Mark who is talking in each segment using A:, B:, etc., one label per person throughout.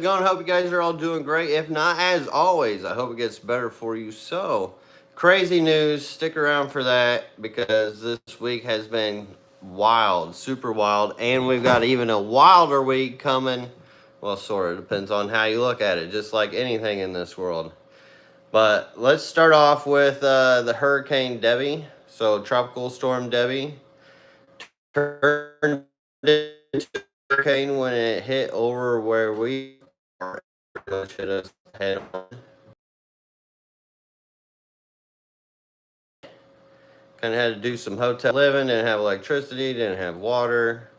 A: going? Hope you guys are all doing great. If not, as always, I hope it gets better for you. So, crazy news. Stick around for that because this week has been wild, super wild, and we've got even a wilder week coming. Well, sort of depends on how you look at it, just like anything in this world. But let's start off with the Hurricane Debbie. So, Tropical Storm Debbie turned into a hurricane when it hit over where we are. Hit us head on. Kind of had to do some hotel living, didn't have electricity, didn't have water.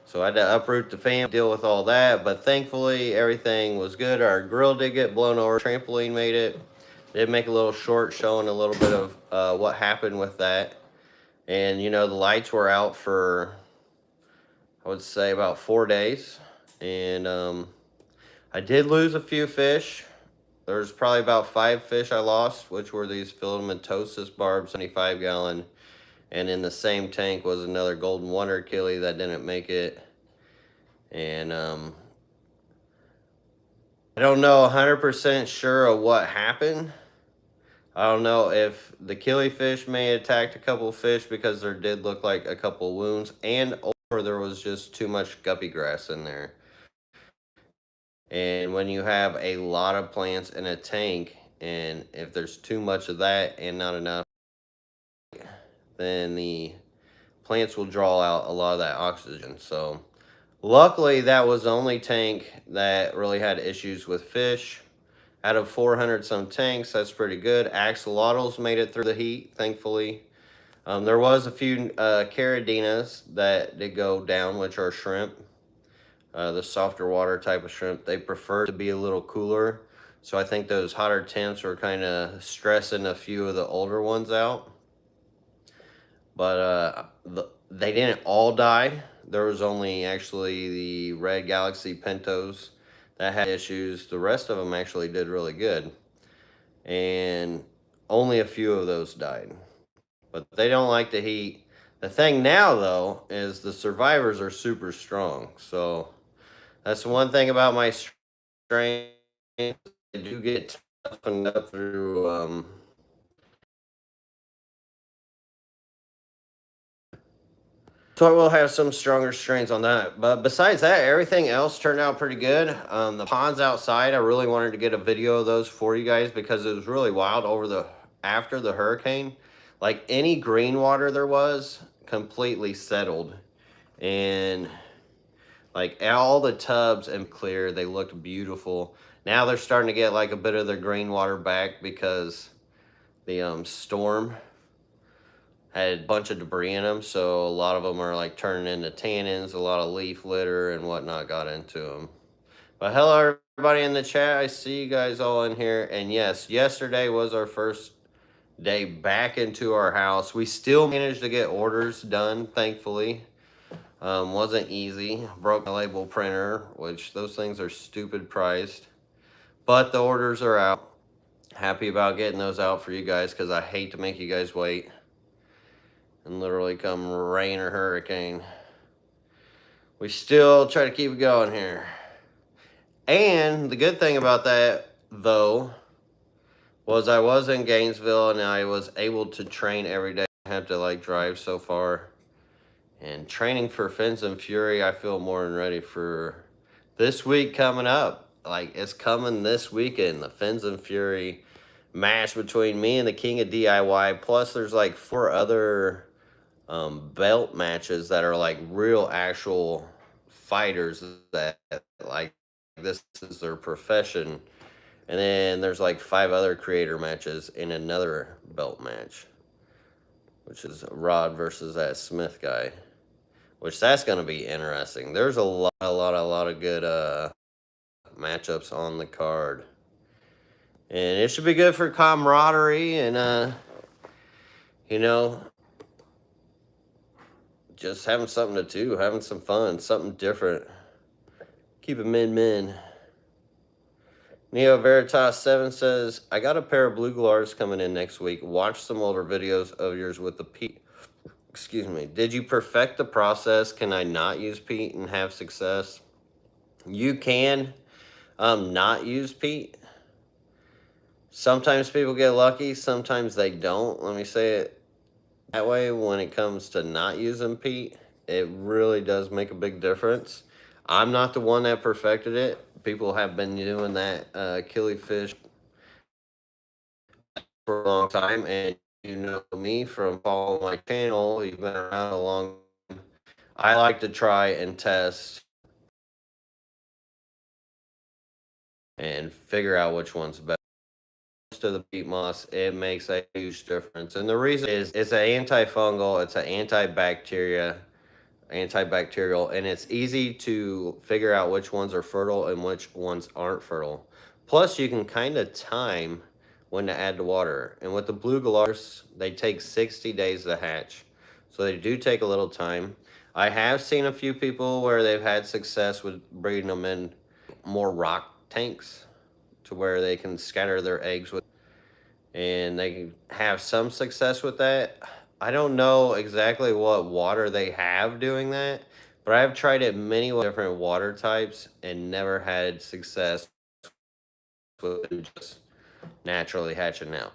A: So I had to uproot the family, deal with all that. But thankfully, everything was good. Our grill did get blown over. Trampoline made it. Did make a little short showing a little bit of what happened with that. And, you know, the lights were out for, I would say, about 4 days. And I did lose a few fish. There's probably about 5 fish I lost, which were these filamatosis barbs, 75-gallon. And in the same tank was another golden wonder killie that didn't make it. And I don't know 100% sure of what happened. I don't know if the killifish may have attacked a couple of fish because there did look like a couple of wounds, and or there was just too much guppy grass in there. And when you have a lot of plants in a tank, and if there's too much of that and not enough, then the plants will draw out a lot of that oxygen. So luckily that was the only tank that really had issues with fish. Out of 400 some tanks, that's pretty good. Axolotls made it through the heat, thankfully. There was a few caridinas that did go down, which are shrimp. The softer water type of shrimp. They prefer to be a little cooler. So I think those hotter temps were kind of stressing a few of the older ones out. But they didn't all die. There was only actually the Red Galaxy Pintos that had issues. The rest of them actually did really good. And only a few of those died. But they don't like the heat. The thing now, though, is the survivors are super strong. So that's one thing about my strain. They do get toughened up through so I will have some stronger strains on that. But besides that, everything else turned out pretty good. The ponds outside, I really wanted to get a video of those for you guys because it was really wild after the hurricane. Like any green water there was completely settled. And like all the tubs and clear, they looked beautiful. Now they're starting to get like a bit of their green water back because the storm had a bunch of debris in them, so a lot of them are like turning into tannins. A lot of leaf litter and whatnot got into them. But hello everybody in the chat, I see you guys all in here. And yes, yesterday was our first day back into our house. We still managed to get orders done, thankfully. Wasn't easy. Broke my label printer, which those things are stupid priced, but the orders are out. Happy about getting those out for you guys because I hate to make you guys wait and literally come rain or hurricane. We still try to keep it going here. And the good thing about that, though, was I was in Gainesville and I was able to train every day. I have to like drive so far. And training for Fins and Fury, I feel more than ready for this week coming up. Like, it's coming this weekend, the Fins and Fury match between me and the King of DIY. Plus, there's like 4 other belt matches that are like real actual fighters that like this is their profession. And then there's like 5 other creator matches in another belt match, which is Rod versus that Smith guy, which that's going to be interesting. There's a lot of good matchups on the card, and it should be good for camaraderie and you know, just having something to do, having some fun, something different. Keep it min. Neo Veritas 7 says, I got a pair of blue glars coming in next week. Watch some older videos of yours with the peat. Excuse me. Did you perfect the process? Can I not use peat and have success? You can. not use peat. Sometimes people get lucky, sometimes they don't. Let me say it that way. When it comes to not using peat, it really does make a big difference. I'm not the one that perfected it. People have been doing that killifish for a long time, and you know me from following my channel. You've been around a long time. I like to try and test and figure out which one's better. To the peat moss, it makes a huge difference. And the reason is it's an antifungal, it's an antibacterial, and it's easy to figure out which ones are fertile and which ones aren't fertile. Plus, you can kind of time when to add the water. And with the blue galars, they take 60 days to hatch. So they do take a little time. I have seen a few people where they've had success with breeding them in more rock tanks to where they can scatter their eggs with, and they can have some success with that. I don't know exactly what water they have doing that, but I've tried it many different water types and never had success with them just naturally hatching out.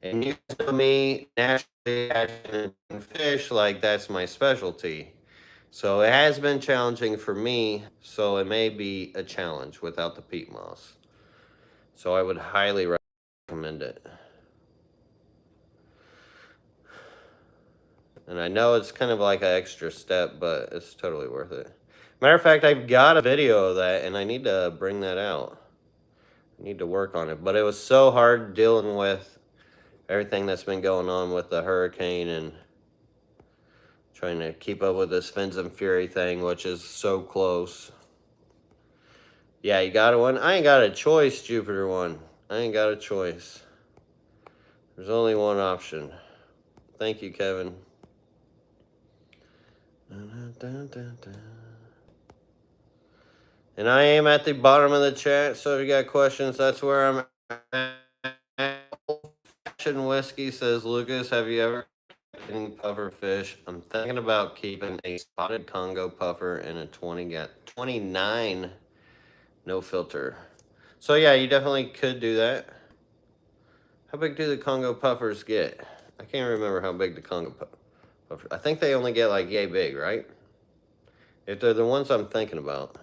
A: And you know me, naturally hatching fish, like that's my specialty. So it has been challenging for me, so it may be a challenge without the peat moss. So I would highly recommend it. And I know it's kind of like an extra step, but it's totally worth it. Matter of fact, I've got a video of that, and I need to bring that out. I need to work on it. But it was so hard dealing with everything that's been going on with the hurricane and trying to keep up with this Fins and Fury thing, which is so close. Yeah, you got one? I ain't got a choice, Jupiter one. I ain't got a choice. There's only one option. Thank you, Kevin. Dun, dun, dun, dun. And I am at the bottom of the chat, so if you got questions, that's where I'm at. Old-fashioned whiskey says, Lucas, have you ever any puffer fish? I'm thinking about keeping a spotted Congo puffer and a 29 no filter. So yeah, you definitely could do that. How big do the Congo puffers get? I can't remember how big the Congo puffers. I think they only get like yay big, right? If they're the ones I'm thinking about.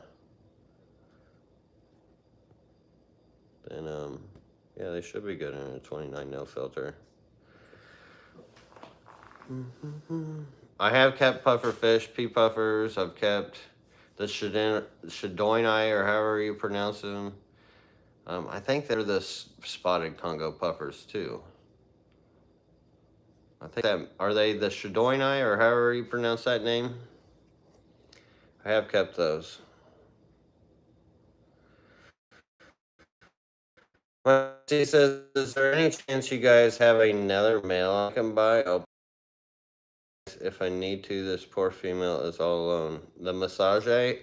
A: Then yeah, they should be good in a 29 no filter. I have kept puffer fish, pea puffers. I've kept the Shadoinai, or however you pronounce them. I think they're the spotted Congo puffers too. I think that, are they the Shadoinai, or however you pronounce that name? I have kept those. She says, is there any chance you guys have another male I can buy? Oh, if I need to, this poor female is all alone. The massage, I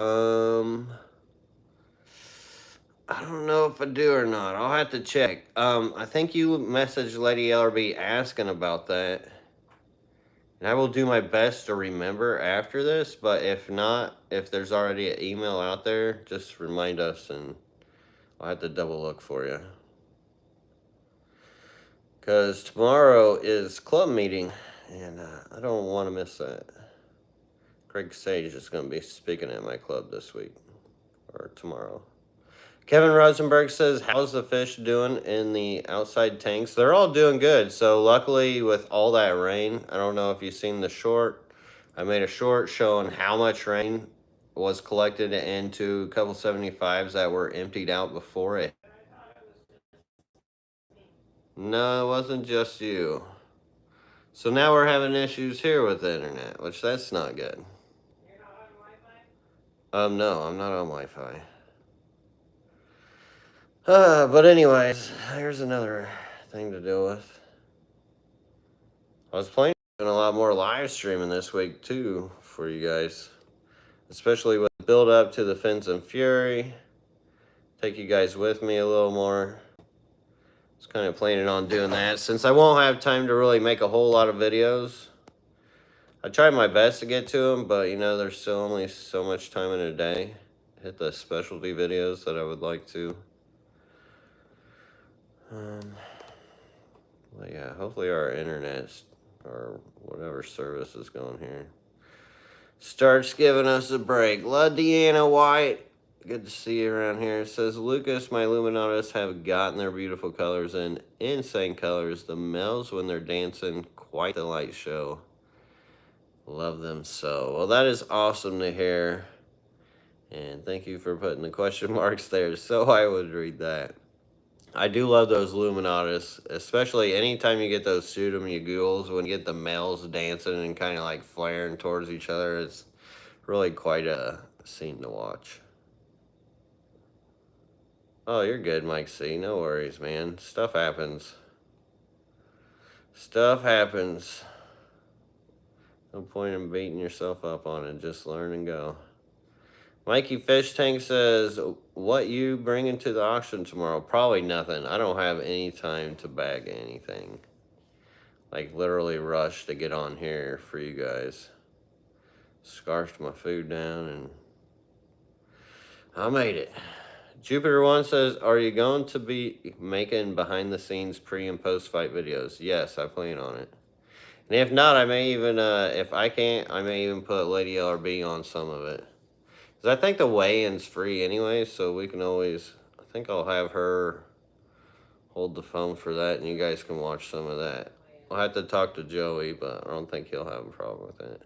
A: don't know if I do or not. I'll have to check. I think you messaged Lady LRB asking about that. And I will do my best to remember after this, but if not, if there's already an email out there, just remind us and I'll have to double look for you. Because tomorrow is club meeting, and I don't want to miss that. Craig Sage is going to be speaking at my club this week, or tomorrow. Kevin Rosenberg says, how's the fish doing in the outside tanks? They're all doing good. So luckily with all that rain, I don't know if you've seen the short. I made a short showing how much rain was collected into a couple 75s that were emptied out before it. No, it wasn't just you. So now we're having issues here with the internet, which that's not good. You're not on Wi-Fi? No, I'm not on Wi-Fi. But anyways, here's another thing to deal with. I was planning on a lot more live streaming this week too for you guys, especially with the build up to the Fins and Fury. Take you guys with me a little more. I was kind of planning on doing that since I won't have time to really make a whole lot of videos. I tried my best to get to them, but you know, there's still only so much time in a day. hit the specialty videos that I would like to. Well, yeah, hopefully our internet or whatever service is going here starts giving us a break. Love Deanna White. Good to see you around here. It says, Lucas, my Illuminatus have gotten their beautiful colors in insane colors. The males, when they're dancing, quite the light show. Love them so. Well, that is awesome to hear. And thank you for putting the question marks there so I would read that. I do love those Illuminatus, especially anytime you get those pseudo-mugules, when you get the males dancing and kind of like flaring towards each other. It's really quite a scene to watch. Oh, you're good, Mike C. No worries, man. Stuff happens. Stuff happens. No point in beating yourself up on it. Just learn and go. Mikey Fish Tank says, what you bringing to the auction tomorrow? Probably nothing. I don't have any time to bag anything. Like, literally rush to get on here for you guys. Scarfed my food down and I made it. Jupiter One says, are you going to be making behind the scenes pre and post fight videos? Yes, I plan on it. And if not, I may even, if I can't, I may even put Lady LRB on some of it. Because I think the weigh-in's free anyway, so we can always, I think I'll have her hold the phone for that, and you guys can watch some of that. I'll have to talk to Joey, but I don't think he'll have a problem with it.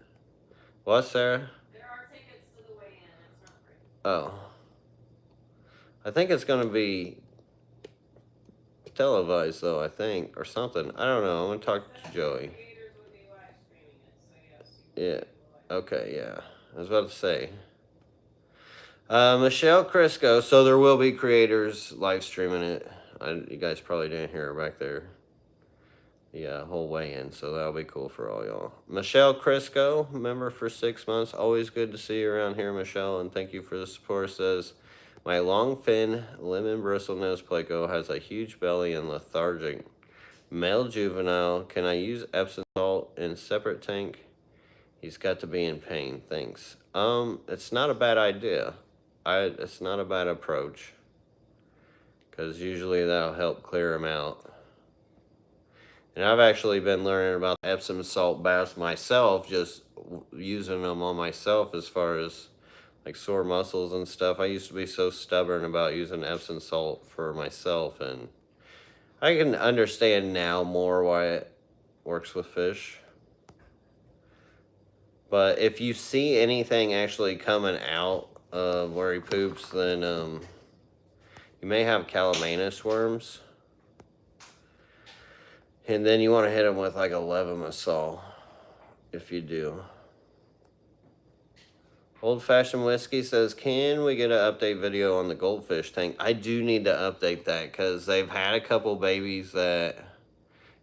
A: What, Sarah?
B: There are tickets to the weigh-in. It's not free.
A: Oh. I think it's going to be televised, though, I think, or something. I don't know. I'm going to talk to Joey.
B: Creators would be live streaming it, so yes.
A: Yeah. Okay, yeah. I was about to say. Michelle Crisco. So there will be creators live streaming it. You guys probably didn't hear her back there. Yeah, whole weigh-in, so that'll be cool for all y'all. Michelle Crisco, member for 6 months. Always good to see you around here, Michelle, and thank you for the support. Says, my long fin lemon bristle nose pleco has a huge belly and lethargic. Male juvenile. Can I use Epsom salt in separate tank? He's got to be in pain. Thanks. It's not a bad idea. It's not a bad approach, because usually that'll help clear him out. And I've actually been learning about Epsom salt baths myself, just using them on myself as far as like sore muscles and stuff. I used to be so stubborn about using Epsom salt for myself, and I can understand now more why it works with fish. But if you see anything actually coming out of where he poops, then you may have calamanus worms. And then you want to hit them with like a levomasol, if you do. Old Fashioned Whiskey says, can we get an update video on the goldfish tank? I do need to update that, because they've had a couple babies that,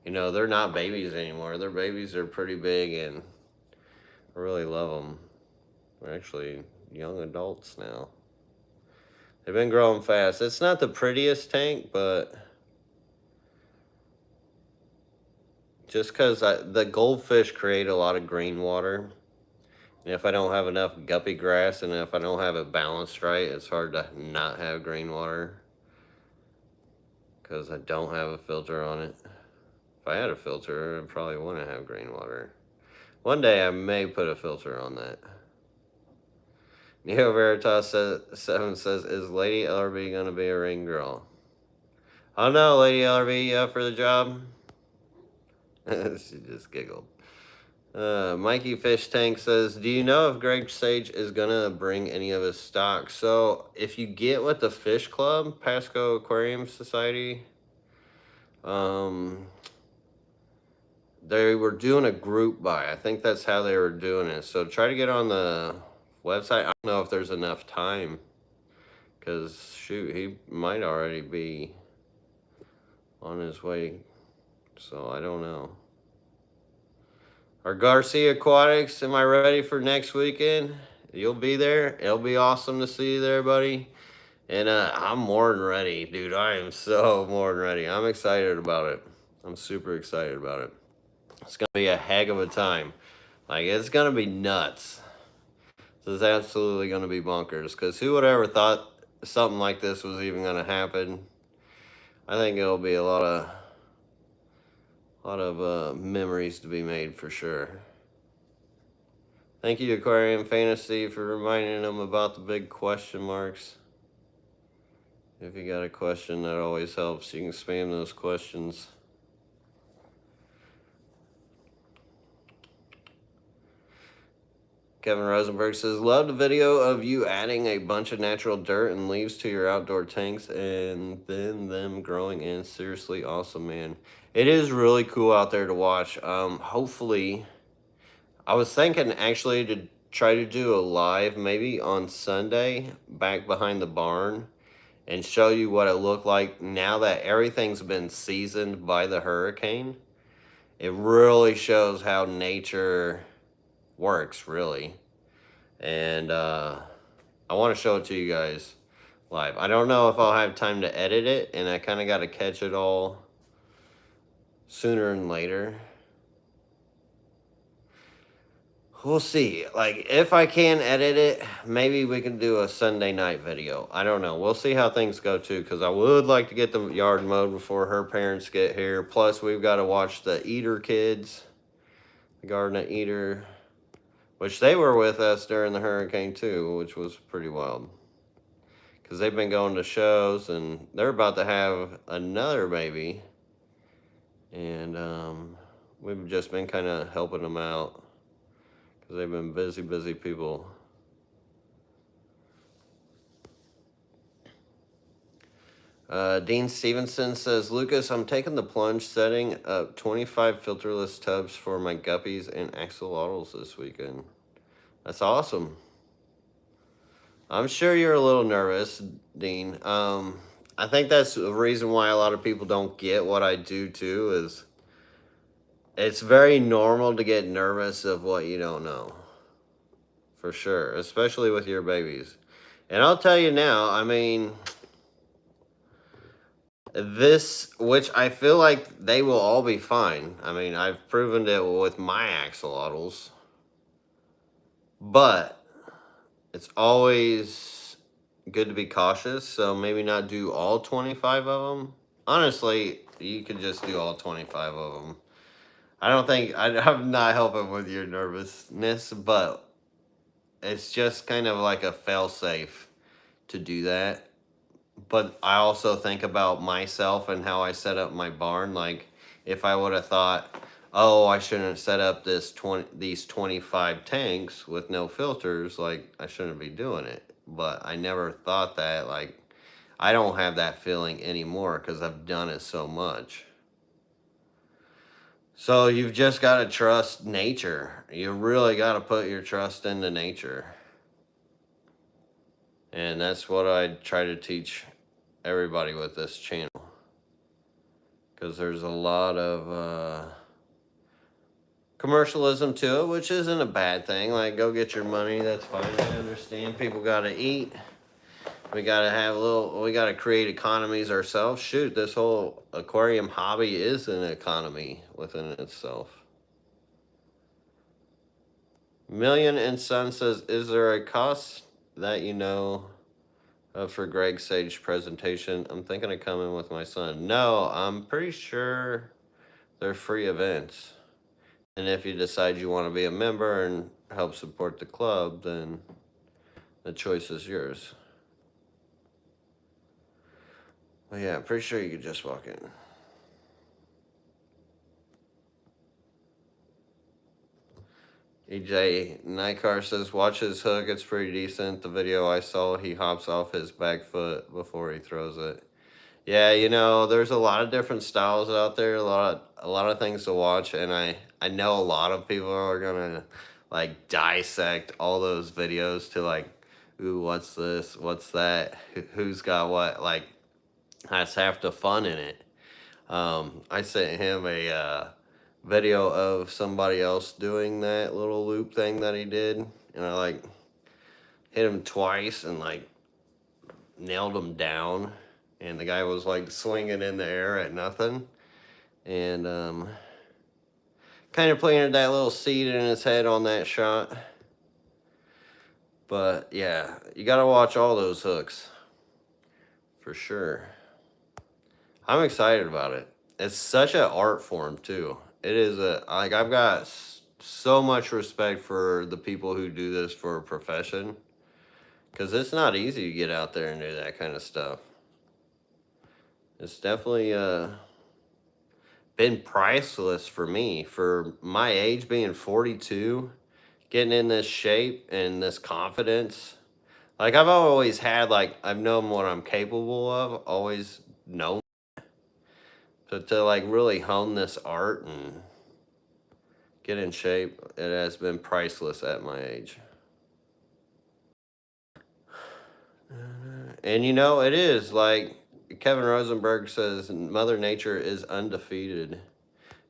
A: you know, they're not babies anymore. Their babies are pretty big, and I really love them. They're actually young adults now. They've been growing fast. It's not the prettiest tank, but just because the goldfish create a lot of green water. And if I don't have enough guppy grass, and if I don't have it balanced right, it's hard to not have green water, because I don't have a filter on it. If I had a filter, I probably wouldn't have green water. One day I may put a filter on that. Neo Veritas 7 says, is Lady LRB going to be a ring girl? Oh no, Lady LRB, you up for the job? She just giggled. Mikey Fish Tank says, do you know if Greg Sage is going to bring any of his stock? So if you get with the Fish Club, Pasco Aquarium Society, they were doing a group buy. I think that's how they were doing it. So try to get on the website. I don't know if there's enough time, because shoot, he might already be on his way. So I don't know. Our Garcia Aquatics, am I ready for next weekend? You'll be there. It'll be awesome to see you there, buddy. And I'm more than ready, dude. I am so more than ready. I'm excited about it. I'm super excited about it. It's going to be a heck of a time. Like, it's going to be nuts. This is absolutely going to be bonkers, because who would ever thought something like this was even going to happen? I think it'll be a lot of memories to be made for sure. Thank you, Aquarium Fantasy, for reminding them about the big question marks. If you got a question, that always helps. You can spam those questions. Kevin Rosenberg says, love the video of you adding a bunch of natural dirt and leaves to your outdoor tanks and then them growing in. Seriously awesome, man. It is really cool out there to watch. Hopefully, I was thinking actually to try to do a live maybe on Sunday back behind the barn and show you what it looked like now that everything's been seasoned by the hurricane. It really shows how nature works, really. And I want to show it to you guys live. I don't know if I'll have time to edit it, and I kind of got to catch it all sooner than later. We'll see. Like, if I can edit it, maybe we can do a Sunday night video. I don't know. We'll see how things go, too, because I would like to get the yard mowed before her parents get here. Plus, we've got to watch the Eater kids, the Garden of Eater, which they were with us during the hurricane, too, which was pretty wild. Because they've been going to shows, and they're about to have another baby. And we've just been kind of helping them out. Because they've been busy people. Dean Stevenson says, Lucas, I'm taking the plunge, setting up 25 filterless tubs for my guppies and axolotls this weekend. That's awesome. I'm sure you're a little nervous, Dean. I think that's the reason why a lot of people don't get what I do too, is it's very normal to get nervous of what you don't know. For sure, especially with your babies. And I'll tell you now, I mean, this, which I feel like they will all be fine. I mean, I've proven it with my axolotls. But it's always good to be cautious, so maybe not do all 25 of them. Honestly, you could just do all 25 of them. I don't think, I'm not helping with your nervousness, but it's just kind of like a fail-safe to do that. But I also think about myself and how I set up my barn. Like, if I would have thought, oh, I shouldn't set up these 25 tanks with no filters, like, I shouldn't be doing it. But I never thought that. Like, I don't have that feeling anymore because I've done it so much. So you've just got to trust nature. You really got to put your trust into nature. And that's what I try to teach everybody with this channel. Because there's a lot of commercialism to it, which isn't a bad thing. Like, go get your money, that's fine. I understand people got to eat. We got to we got to create economies ourselves. Shoot, this whole aquarium hobby is an economy within itself. Million and Son says, is there a cost that you know for Greg Sage presentation? I'm thinking of coming with my son. No, I'm pretty sure they're free events. And if you decide you want to be a member and help support the club, then the choice is yours. But yeah, I'm pretty sure you could just walk in. EJ Nikar says, watch his hook. It's pretty decent. The video I saw, he hops off his back foot before he throws it. Yeah, you know, there's a lot of different styles out there, a lot of things to watch, and I know a lot of people are gonna like dissect all those videos to like, ooh, what's this, what's that, who's got what. Like, that's half the fun in it. I sent him a video of somebody else doing that little loop thing that he did, and I like hit him twice and like nailed him down. And the guy was like swinging in the air at nothing. And kind of planted that little seed in his head on that shot. But yeah, you got to watch all those hooks for sure. I'm excited about it. It's such an art form too. It is I've got so much respect for the people who do this for a profession, because it's not easy to get out there and do that kind of stuff. It's definitely been priceless for me, for my age, being 42, getting in this shape and this confidence. Like, I've always had, like, I've known what I'm capable of, always known. But to like really hone this art and get in shape, it has been priceless at my age. And you know, it is like Kevin Rosenberg says, Mother Nature is undefeated.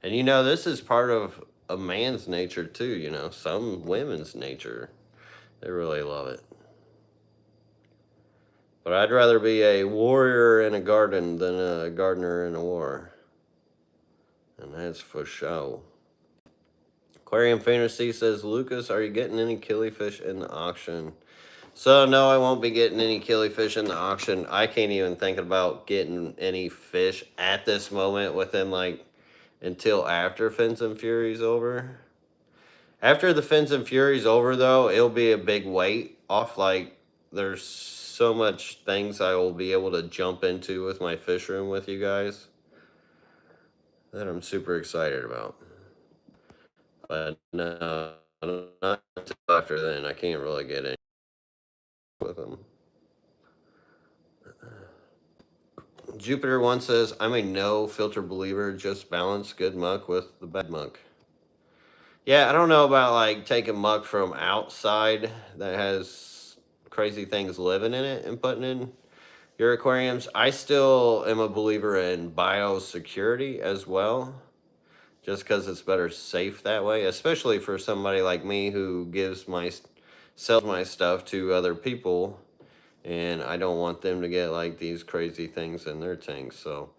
A: And you know, this is part of a man's nature too, you know, some women's nature. They really love it. But I'd rather be a warrior in a garden than a gardener in a war. And that's for sure. Aquarium Fantasy says, Lucas, are you getting any killifish in the auction? So, no, I won't be getting any killifish in the auction. I can't even think about getting any fish at this moment within, like, until after Fins and Fury's over. After the Fins and Fury's over, though, it'll be a big weight off. Like, there's so much things I will be able to jump into with my fish room with you guys that I'm super excited about. But no, not until after then. I can't really get in with them. Jupiter one says, I'm a no filter believer. Just balance good muck with the bad muck. Yeah, I don't know about like taking muck from outside that has crazy things living in it and putting in your aquariums. I still am a believer in biosecurity as well, just because it's better safe that way, especially for somebody like me who sells my stuff to other people, and I don't want them to get like these crazy things in their tanks. So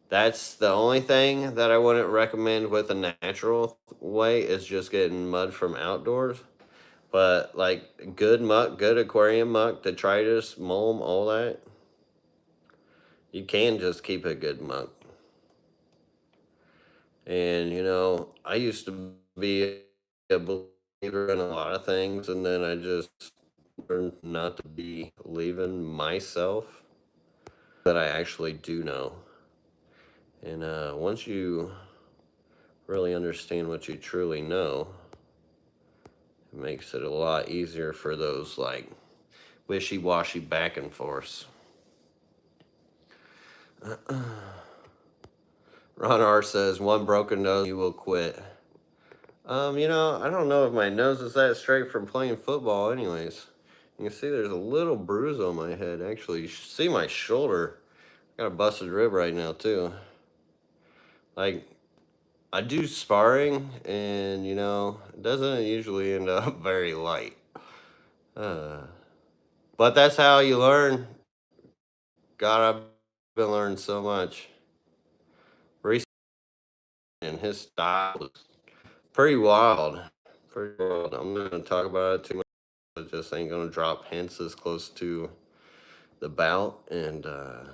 A: that's the only thing that I wouldn't recommend with a natural way, is just getting mud from outdoors. But like good muck, good aquarium muck, detritus, mulm, all that, you can just keep a good muck. And you know, I used to be a believer in a lot of things, and then I just learned not to be believing myself that I actually do know. And once you really understand what you truly know, it makes it a lot easier for those like wishy-washy back and forths. Ron R says, one broken nose, you will quit. You know, I don't know if my nose is that straight from playing football anyways. You can see there's a little bruise on my head. Actually, you should see my shoulder. I got a busted rib right now too. Like, I do sparring, and you know, it doesn't usually end up very light. But that's how you learn. God, I've been learning so much. Recently, and his style is pretty wild. Pretty wild. I'm not going to talk about it too much. I just ain't going to drop hints as close to the bout, and I'm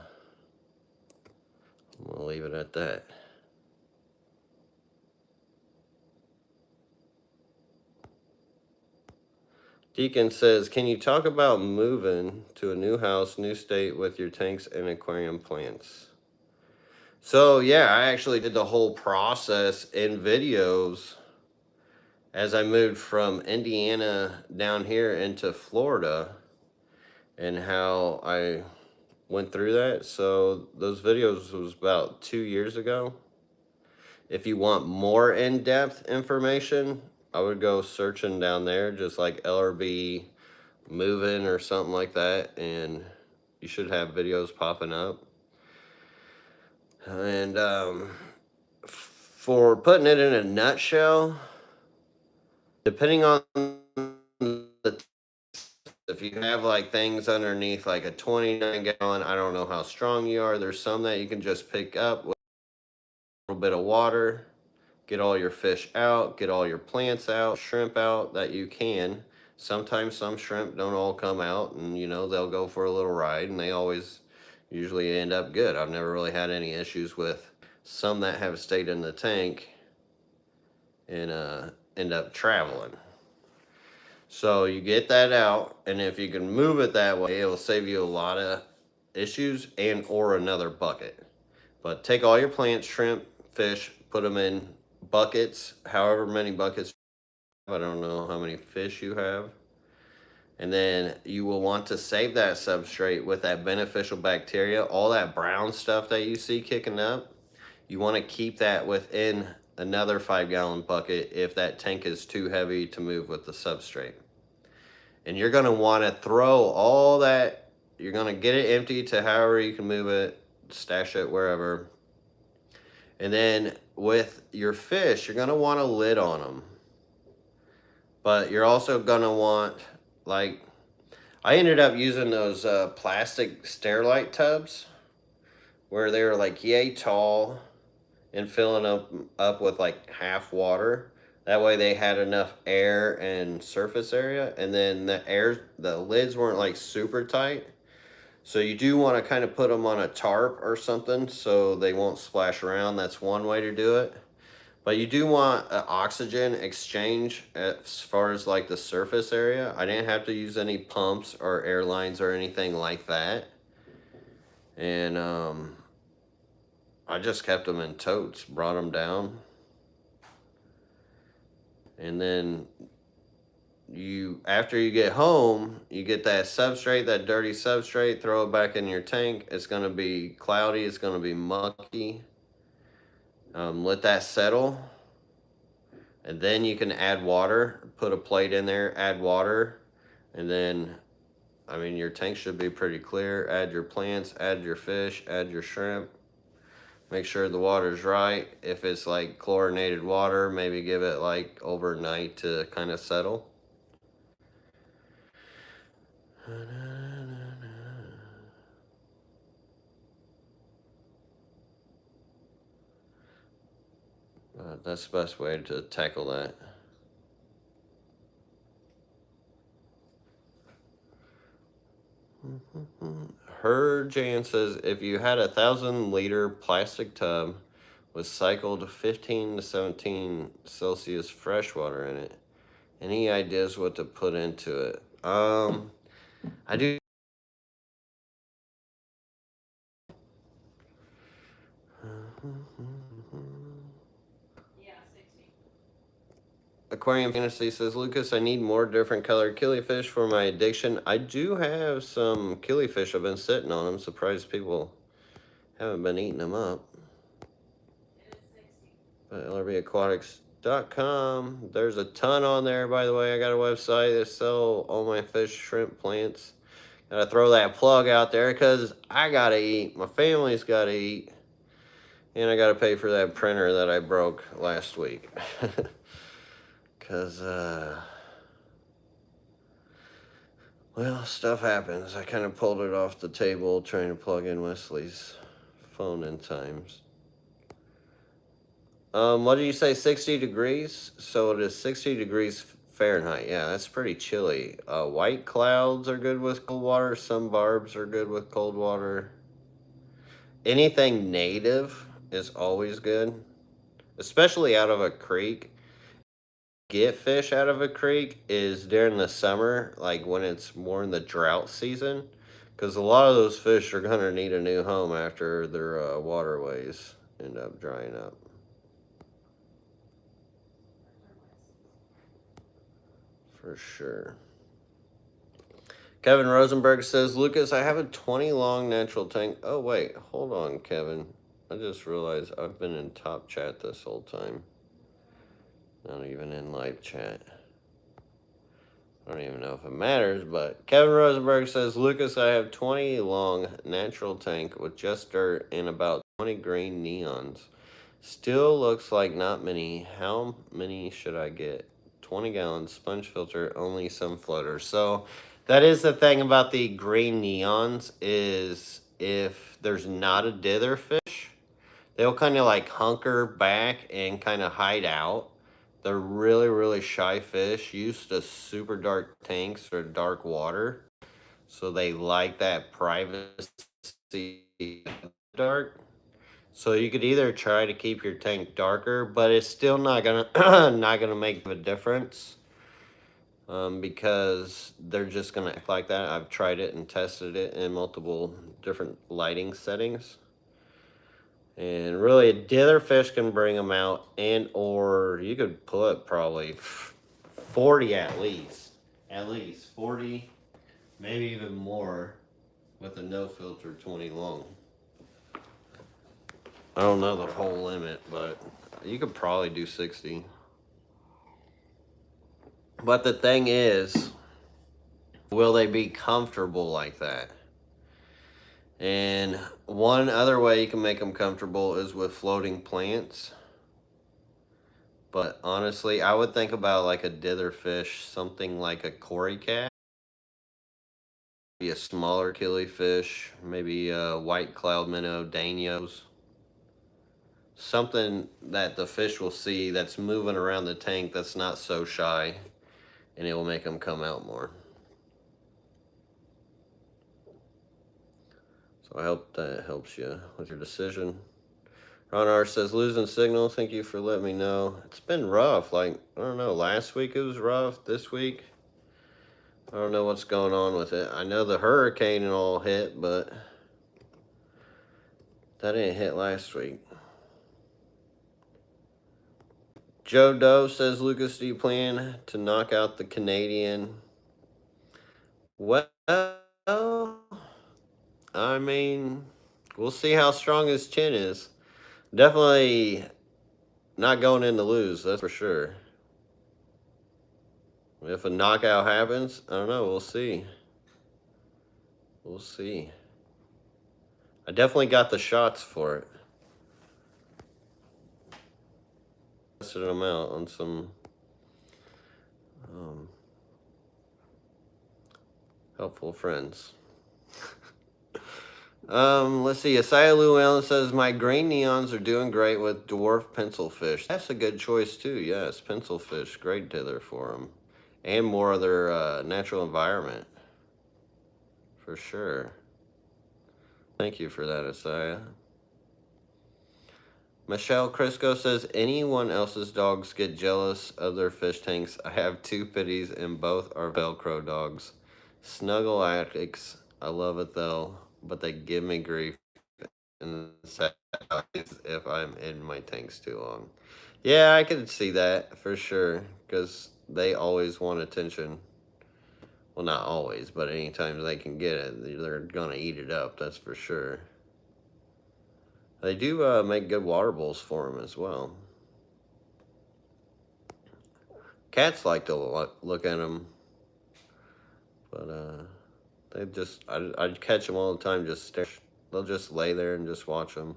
A: going to leave it at that. Deacon says, can you talk about moving to a new house, new state with your tanks and aquarium plants? So, yeah, I actually did the whole process in videos as I moved from Indiana down here into Florida, and how I went through that. So, those videos was about 2 years ago. If you want more in-depth information, I would go searching down there, just like LRB moving or something like that, and you should have videos popping up. And for putting it in a nutshell, depending on the, if you have like things underneath like a 29-gallon, I don't know how strong you are. There's some that you can just pick up with a little bit of water, get all your fish out, get all your plants out, shrimp out that you can. Sometimes some shrimp don't all come out, and you know, they'll go for a little ride, and they always usually end up good. I've never really had any issues with some that have stayed in the tank and end up traveling. So you get that out, and if you can move it that way, it'll save you a lot of issues and or another bucket. But take all your plants, shrimp, fish, put them in buckets, however many buckets. I don't know how many fish you have. And then you will want to save that substrate with that beneficial bacteria. All that brown stuff that you see kicking up, you want to keep that within another 5-gallon bucket if that tank is too heavy to move with the substrate. And you're going to want to throw all that, you're going to get it empty to however you can move it, stash it wherever. And then with your fish, you're going to want a lid on them. But you're also going to want, like, I ended up using those plastic Sterilite tubs where they were like yay tall and filling up with like half water. That way they had enough air and surface area, and then the lids weren't like super tight. So you do want to kind of put them on a tarp or something so they won't splash around. That's one way to do it. But you do want an oxygen exchange as far as like the surface area. I didn't have to use any pumps or airlines or anything like that. And I just kept them in totes, brought them down. And then after you get home, you get that substrate, that dirty substrate, throw it back in your tank. It's going to be cloudy. It's going to be mucky. Let that settle. And then you can add water, put a plate in there, add water. And then, I mean, your tank should be pretty clear. Add your plants, add your fish, add your shrimp. Make sure the water's right. If it's like chlorinated water, maybe give it like overnight to kind of settle. That's the best way to tackle that. Her Jan says, if you had a 1,000-liter plastic tub with cycled 15 to 17 Celsius fresh water in it, any ideas what to put into it? I do.
B: Yeah, 60.
A: Aquarium Fantasy says, Lucas, I need more different colored killifish for my addiction. I do have some killifish. I've been sitting on them. Surprised people haven't been eating them up.
B: It is 60.
A: But lrbaquatics.com. There's a ton on there, by the way. I got a website that sell all my fish, shrimp, plants. Gotta throw that plug out there because I gotta eat. My family's gotta eat. And I gotta pay for that printer that I broke last week. Because, well, stuff happens. I kind of pulled it off the table trying to plug in Wesley's phone in times. What did you say, 60 degrees? So it is 60 degrees Fahrenheit. Yeah, that's pretty chilly. White clouds are good with cold water. Some barbs are good with cold water. Anything native is always good, especially out of a creek. Get fish out of a creek is during the summer, like when it's more in the drought season, because a lot of those fish are going to need a new home after their waterways end up drying up. For sure. Kevin Rosenberg says, Lucas, I have a 20 long natural tank. Oh, wait, hold on, Kevin. I just realized I've been in top chat this whole time. Not even in live chat. I don't even know if it matters, but Kevin Rosenberg says, Lucas, I have 20 long natural tank with just dirt and about 20 green neons. Still looks like not many. How many should I get? 20 gallons, sponge filter, only some floaters. So that is the thing about the green neons is if there's not a dither fish, they'll kind of like hunker back and kind of hide out. They're really, really shy fish, used to super dark tanks or dark water. So they like that privacy dark. So you could either try to keep your tank darker, but it's still not gonna not gonna make a difference. Because they're just gonna act like that. I've tried it and tested it in multiple different lighting settings. And really, a dither fish can bring them out, and or you could put probably 40 at least 40, maybe even more, with a no filter 20 long. I don't know the whole limit, but you could probably do 60. But the thing is, will they be comfortable like that? And one other way you can make them comfortable is with floating plants. But honestly, I would think about like a dither fish, something like a cory cat. Be a smaller killifish, maybe a white cloud minnow, danios. Something that the fish will see that's moving around the tank that's not so shy, and it will make them come out more. So I hope that helps you with your decision. Ron R says, losing signal. Thank you for letting me know. It's been rough. Like, I don't know, last week it was rough. This week, I don't know what's going on with it. I know the hurricane and all hit, but that didn't hit last week. Joe Doe says, Lucas, do you plan to knock out the Canadian? Well, I mean, we'll see how strong his chin is. Definitely not going in to lose, that's for sure. If a knockout happens, I don't know. We'll see. We'll see. I definitely got the shots for it. Tested them out on some helpful friends. Let's see. Asaya Llewellyn says, my green neons are doing great with dwarf pencilfish. That's a good choice too. Yes, pencilfish, great dither for them. And more of their natural environment. For sure. Thank you for that, Asaya. Michelle Crisco says, anyone else's dogs get jealous of their fish tanks? I have two pitties and both are Velcro dogs. Snuggle addicts. I love it though, but they give me grief and sad if I'm in my tanks too long. Yeah, I could see that for sure, because they always want attention. Well, not always, but anytime they can get it, they're gonna eat it up, that's for sure. They do make good water bowls for them as well. Cats like to look at them, but they just, I'd catch them all the time, just stare. They'll just lay there and just watch them.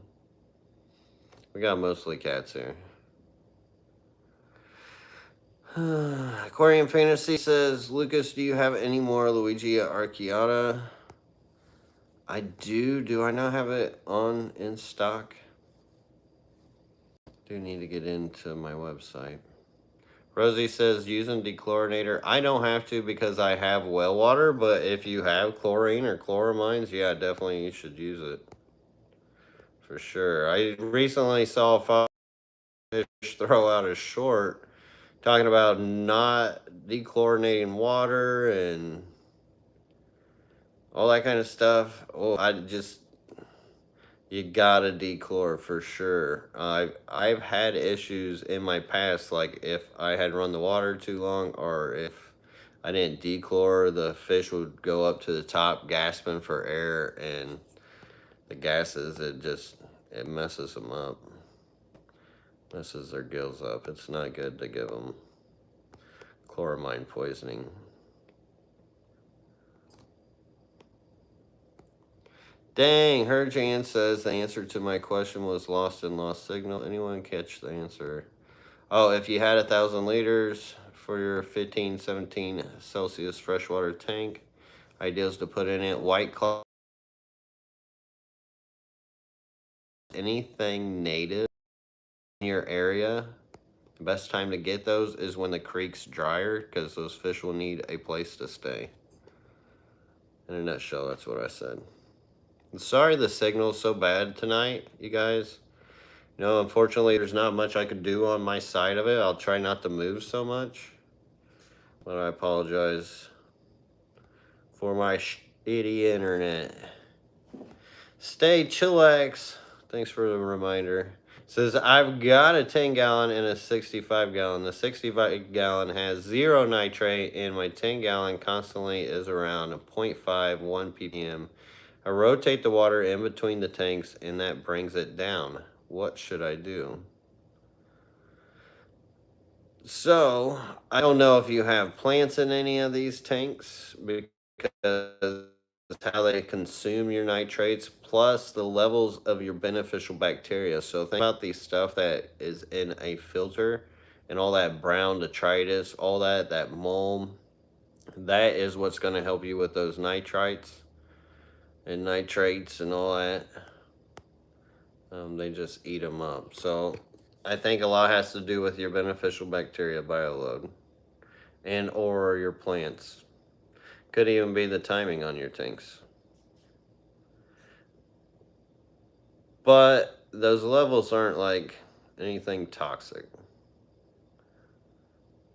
A: We got mostly cats here. Aquarium Fantasy says, Lucas, do you have any more Luigi arcuata? I do. Do I not have it in stock? Do need to get into my website. Rosie says, using dechlorinator. I don't have to because I have well water, but if you have chlorine or chloramines, yeah, definitely you should use it. For sure. I recently saw a fish throw out a short talking about not dechlorinating water and all that kind of stuff. Oh, you gotta dechlor for sure. I've had issues in my past, like if I had run the water too long or if I didn't dechlor, the fish would go up to the top gasping for air, and the gases, it messes them up. Messes their gills up. It's not good to give them chloramine poisoning. Dang, her Jan says the answer to my question was lost in lost signal. Anyone catch the answer? Oh, if you had 1,000 liters for your 15, 17 Celsius freshwater tank, ideas to put in it, white cloud, anything native in your area, The best time to get those is when the creek's drier, because those fish will need a place to stay. In a nutshell, that's what I said. Sorry the signal's so bad tonight, you guys. You know, unfortunately, there's not much I could do on my side of it. I'll try not to move so much. But I apologize for my shitty internet. Stay chillax. Thanks for the reminder. Says, I've got a 10 gallon and a 65 gallon. The 65 gallon has 0 nitrate, and my 10 gallon constantly is around 0.51 ppm. I rotate the water in between the tanks, and that brings it down. What should I do? So, I don't know if you have plants in any of these tanks, because how they consume your nitrates plus the levels of your beneficial bacteria. So think about the stuff that is in a filter and all that brown detritus, all that mold. That is what's going to help you with those nitrites and nitrates and all that. They just eat them up. So I think a lot has to do with your beneficial bacteria bioload and or your plants. Could even be the timing on your tanks. But those levels aren't like anything toxic.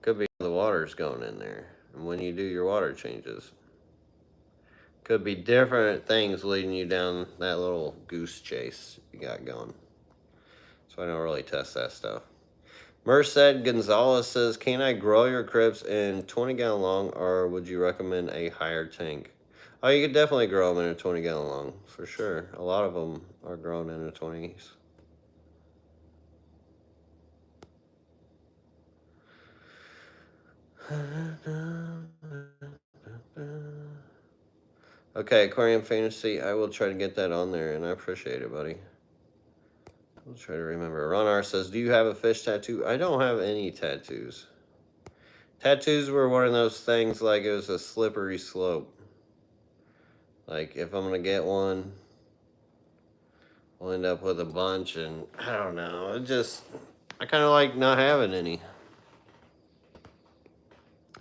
A: Could be the water's going in there. And when you do your water changes, could be different things leading you down that little goose chase you got going. So I don't really test that stuff. Merced Gonzalez says, can I grow your crypts in 20 gallon long, or would you recommend a higher tank? Oh, you could definitely grow them in a 20 gallon long, for sure. A lot of them are grown in the 20s. Okay, Aquarium Fantasy, I will try to get that on there, and I appreciate it, buddy. I'll try to remember. Ron R says, do you have a fish tattoo? I don't have any tattoos. Tattoos were one of those things like it was a slippery slope. Like, if I'm going to get one, we'll end up with a bunch, and I don't know. I kind of like not having any.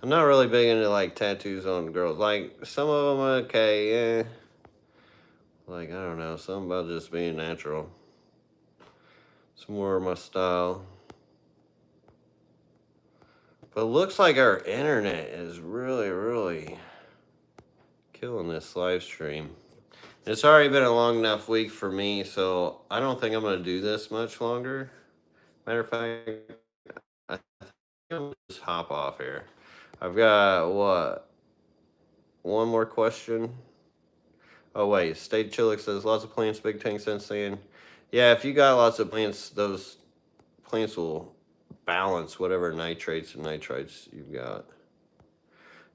A: I'm not really big into, like, tattoos on girls. Like, some of them, okay, yeah. Like, I don't know, something about just being natural. It's more my style. But it looks like our internet is really, really killing this live stream. It's already been a long enough week for me, so I don't think I'm going to do this much longer. Matter of fact, I think I'm going to just hop off here. I've got, what, one more question? Oh, wait, State Chillick says, lots of plants, big tanks, and sand. Yeah, if you got lots of plants, those plants will balance whatever nitrates and nitrites you've got.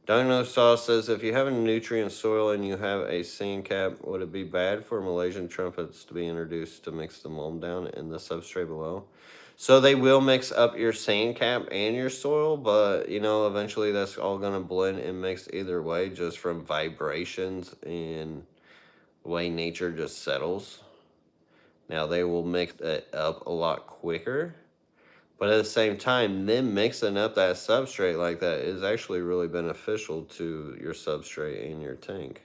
A: Dino Sauce says, if you have a nutrient soil and you have a sand cap, would it be bad for Malaysian trumpets to be introduced to mix the mold down in the substrate below? So they will mix up your sand cap and your soil, but, you know, eventually that's all going to blend and mix either way, just from vibrations and the way nature just settles. Now, they will mix it up a lot quicker. But at the same time, them mixing up that substrate like that is actually really beneficial to your substrate and your tank.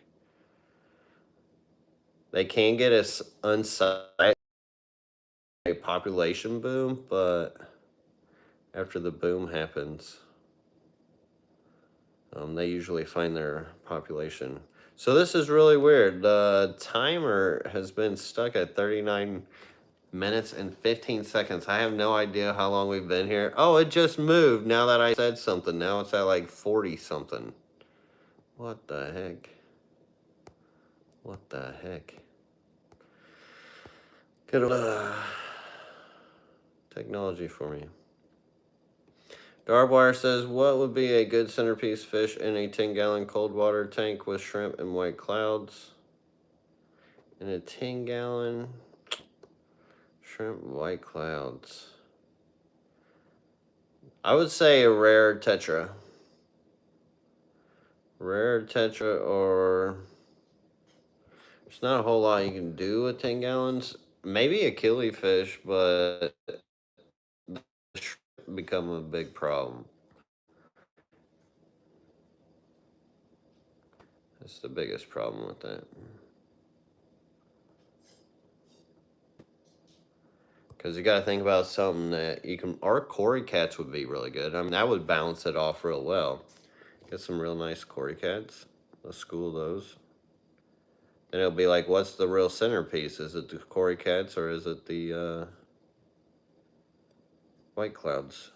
A: They can get us unsight a population boom, but after the boom happens, they usually find their population. So this is really weird. The timer has been stuck at 39 minutes and 15 seconds. I have no idea how long we've been here. Oh, it just moved now that I said something. Now it's at like 40 something. What the heck? What the heck? Good technology for me. Darbwire says, what would be a good centerpiece fish in a 10-gallon cold water tank with shrimp and white clouds? In a 10-gallon shrimp white clouds. I would say a rare tetra. Rare tetra, or there's not a whole lot you can do with 10 gallons. Maybe a killifish, but the shrimp become a big problem. That's the biggest problem with that. Because you got to think about something that you can. Our Cory cats would be really good. I mean, that would balance it off real well. Get some real nice Cory cats. Let's school those. And it'll be like, what's the real centerpiece? Is it the Cory cats or is it the white clouds?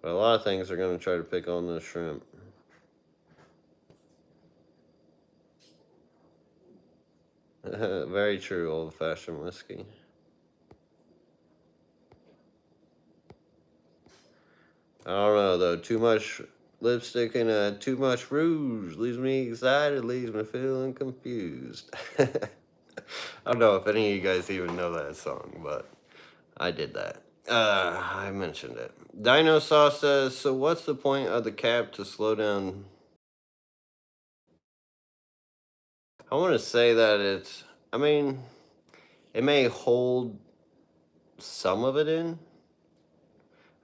A: But a lot of things are going to try to pick on the shrimp. Very true, old-fashioned whiskey. I don't know, though. Too much lipstick and too much rouge leaves me excited, leaves me feeling confused. I don't know if any of you guys even know that song, but I did that. I mentioned it. Dino Sauce says, so what's the point of the cap to slow down? I want to say that it's, I mean, it may hold some of it in.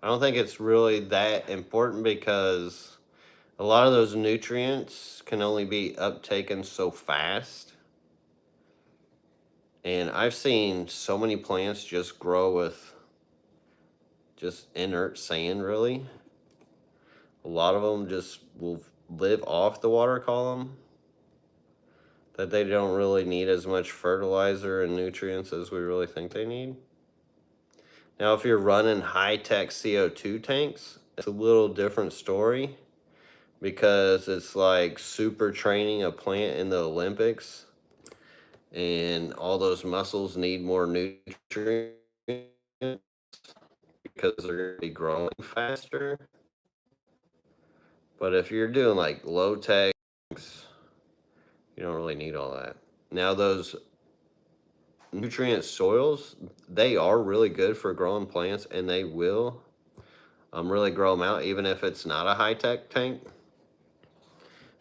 A: I don't think it's really that important because a lot of those nutrients can only be uptaken so fast. And I've seen so many plants just grow with just inert sand, really. A lot of them just will live off the water column, that they don't really need as much fertilizer and nutrients as we really think they need. Now, if you're running high-tech CO2 tanks, it's a little different story because it's like super training a plant in the Olympics and all those muscles need more nutrients because they're going to be growing faster. But if you're doing like low-tech, you don't really need all that. Now, those nutrient soils, they are really good for growing plants and they will really grow them out even if it's not a high-tech tank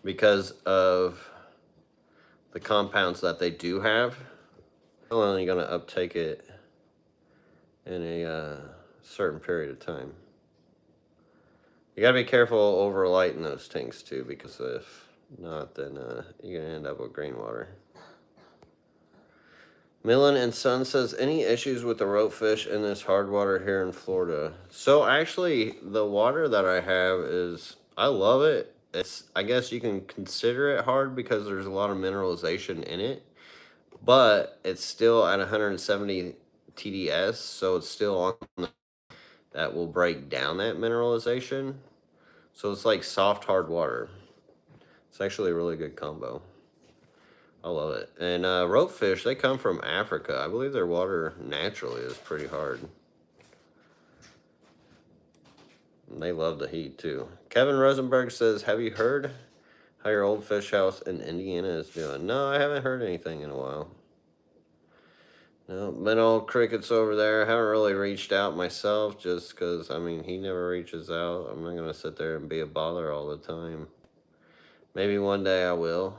A: because of the compounds that they do have. They're only going to uptake it in a certain period of time. You got to be careful over lighting those tanks too, because if not, then you're going to end up with green water. Millen and Son says, any issues with the rope fish in this hard water here in Florida? So actually, the water that I have is, I love it. It's, I guess you can consider it hard because there's a lot of mineralization in it, but it's still at 170 TDS, so it's still on the, that will break down that mineralization. So it's like soft, hard water. It's actually a really good combo. I love it. And rope fish, they come from Africa. I believe their water naturally is pretty hard. And they love the heat too. Kevin Rosenberg says, have you heard how your old fish house in Indiana is doing? No, I haven't heard anything in a while. No, been old crickets over there. I haven't really reached out myself just because, I mean, he never reaches out. I'm not going to sit there and be a bother all the time. Maybe one day I will.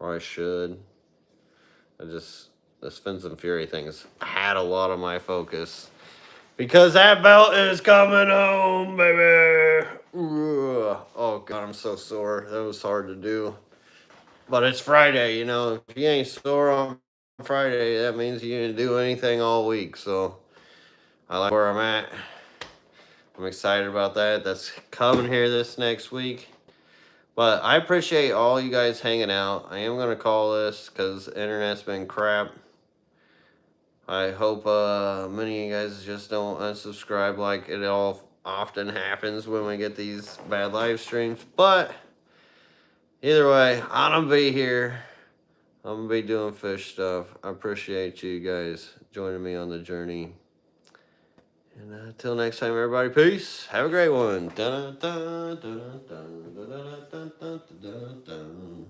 A: Or I should. This Fins and Fury thing has had a lot of my focus. Because that belt is coming home, baby. Ugh. Oh, God, I'm so sore. That was hard to do. But it's Friday, you know. If you ain't sore on Friday, that means you didn't do anything all week. So I like where I'm at. I'm excited about that. That's coming here this next week. But I appreciate all you guys hanging out. I am going to call this because the internet's been crap. I hope many of you guys just don't unsubscribe like it all often happens when we get these bad live streams. But either way, I'm going to be here. I'm going to be doing fish stuff. I appreciate you guys joining me on the journey. And until next time, everybody, peace. Have a great one. Dun, dun, dun, dun, dun, dun, dun, dun, dun, dun, dun.